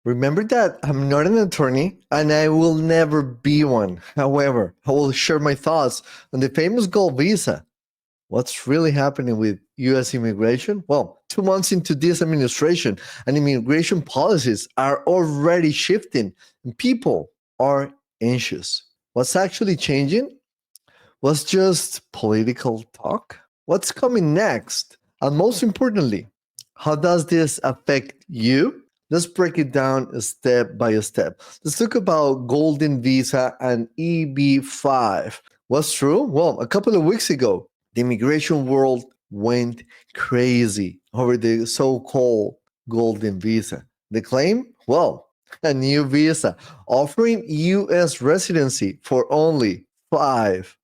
Remember that I'm not an attorney and I will never be one. However, I will share my thoughts on the famous gold visa. What's really happening with US immigration? Well, 2 months into this administration, and immigration policies are already shifting, and people are anxious. What's actually changing? Was just political talk? What's coming next? And most importantly, how does this affect you? Let's break it down step by step. Let's talk about Golden Visa and EB5. What's true? Well, a couple of weeks ago, the immigration world went crazy over the so called Golden Visa. The claim? Well, a new visa offering US residency for only $5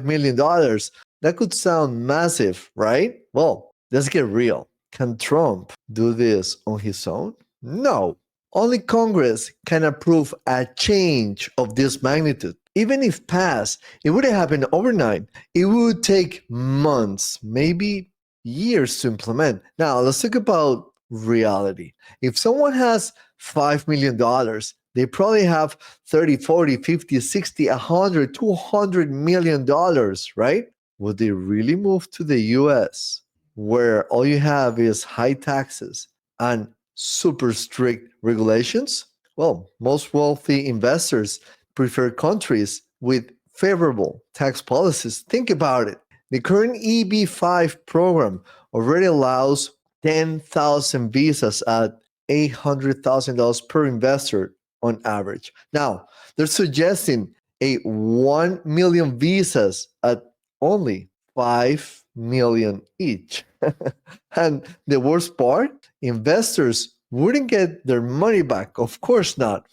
million. That could sound massive, right? Well, let's get real. Can Trump do this on his own? No. Only Congress can approve a change of this magnitude. Even if passed, it wouldn't happen overnight. It would take months, maybe years to implement. Now, let's talk about reality. If someone has $5 million, they probably have 30, 40, 50, 60, 100, $200 million, right? Would they really move to the US where all you have is high taxes and super strict regulations? Well, most wealthy investors prefer countries with favorable tax policies. Think about it. The current EB5 program already allows 10,000 visas at $800,000 per investor on average. Now, they're suggesting a 1 million visas at only 5 million each. And the worst part, investors wouldn't get their money back. Of course not.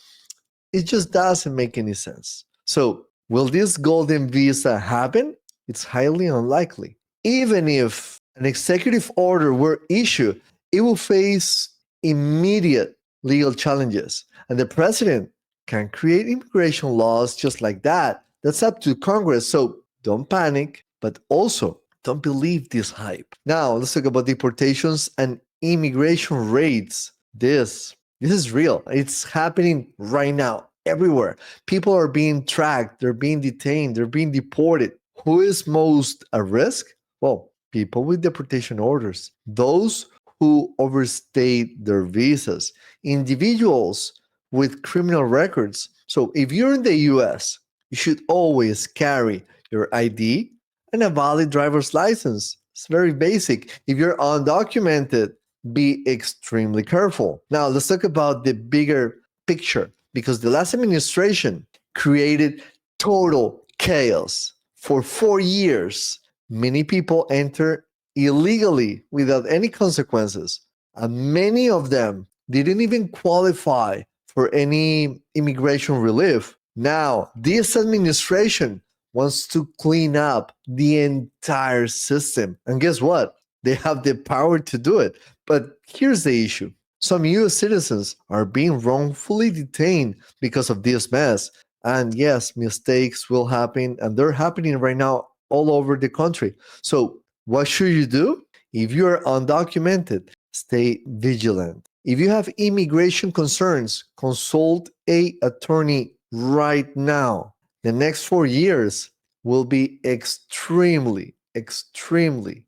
It just doesn't make any sense. So, will this golden visa happen? It's highly unlikely. Even if an executive order were issued, it will face immediate legal challenges. And the president can create immigration laws just like that. That's up to Congress. So don't panic, but also don't believe this hype. Now, let's talk about deportations and immigration raids. This is real. It's happening right now everywhere. People are being tracked, they're being detained, they're being deported. Who is most at risk? Well, people with deportation orders, those who overstayed their visas, individuals with criminal records. So if you're in the US, you should always carry your ID and a valid driver's license. It's very basic. If you're undocumented, be extremely careful. Now, let's talk about the bigger picture because the last administration created total chaos. For 4 years, many people enter illegally without any consequences, and many of them didn't even qualify for any immigration relief. Now, this administration wants to clean up the entire system. And guess what? They have the power to do it. But here's the issue. Some US citizens are being wrongfully detained because of this mess. And yes, mistakes will happen, and they're happening right now all over the country. So, what should you do? If you're undocumented, stay vigilant. If you have immigration concerns, consult an attorney right now. The next 4 years will be extremely, extremely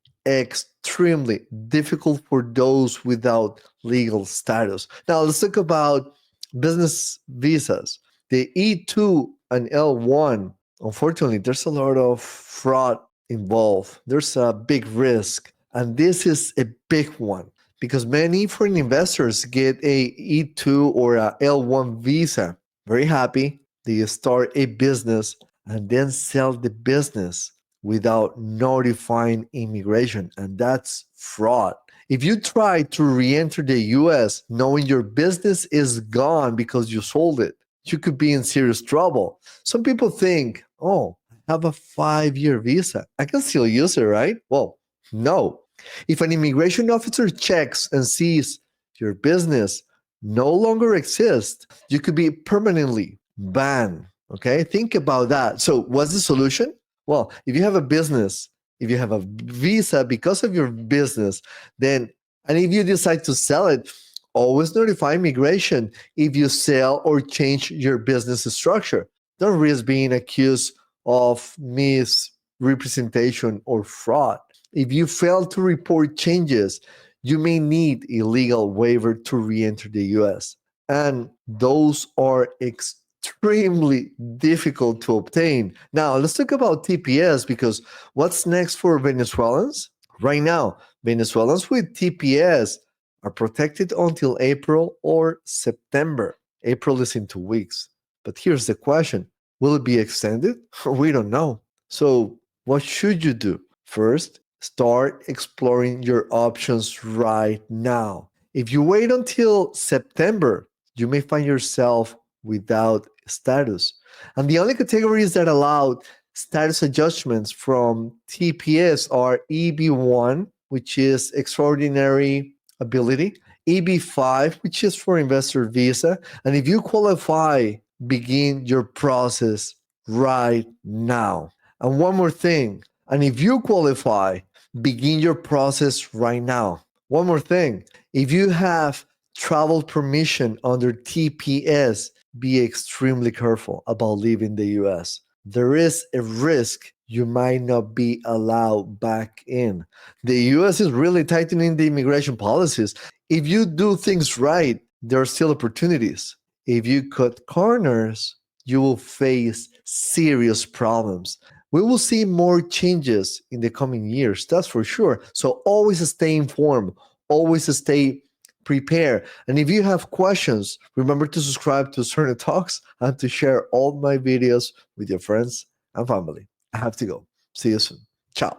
difficult for those without legal status. Now, let's talk about business visas. The E2 and L1, unfortunately, there's a lot of fraud involved. There's a big risk. And this is a big one because many foreign investors get a E2 or a L1 visa. Very happy. They start a business and then sell the business without notifying immigration. And that's fraud. If you try to re-enter the US knowing your business is gone because you sold it, you could be in serious trouble. Some people think, oh, I have a 5-year visa. I can still use it, right? Well, no. If an immigration officer checks and sees your business no longer exists, you could be permanently banned. Okay, think about that. So, what's the solution? Well, if you have a business, if you have a visa because of your business, then, and if you decide to sell it, Always notify immigration if you sell or change your business structure. Don't risk being accused of misrepresentation or fraud. If you fail to report changes, you may need a legal waiver to re-enter the US. And those are extremely difficult to obtain. Now, let's talk about TPS because what's next for Venezuelans? Right now, Venezuelans with TPS are protected until April or September. April is in 2 weeks. But here's the question, will it be extended? We don't know. So, what should you do? First, start exploring your options right now. If you wait until September, you may find yourself without status. And the only categories that allow status adjustments from TPS are EB1, which is extraordinary ability, EB5, which is for investor visa. And if you qualify, begin your process right now. And one more thing, and if you qualify, begin your process right now. One more thing, if you have travel permission under TPS, be extremely careful about leaving the US. There is a risk you might not be allowed back in. The US is really tightening the immigration policies. If you do things right, there are still opportunities. If you cut corners, you will face serious problems. We will see more changes in the coming years, that's for sure. So always stay informed, always stay prepared. And if you have questions, remember to subscribe to Serdna Talks and to share all my videos with your friends and family. I have to go. See you soon. Ciao.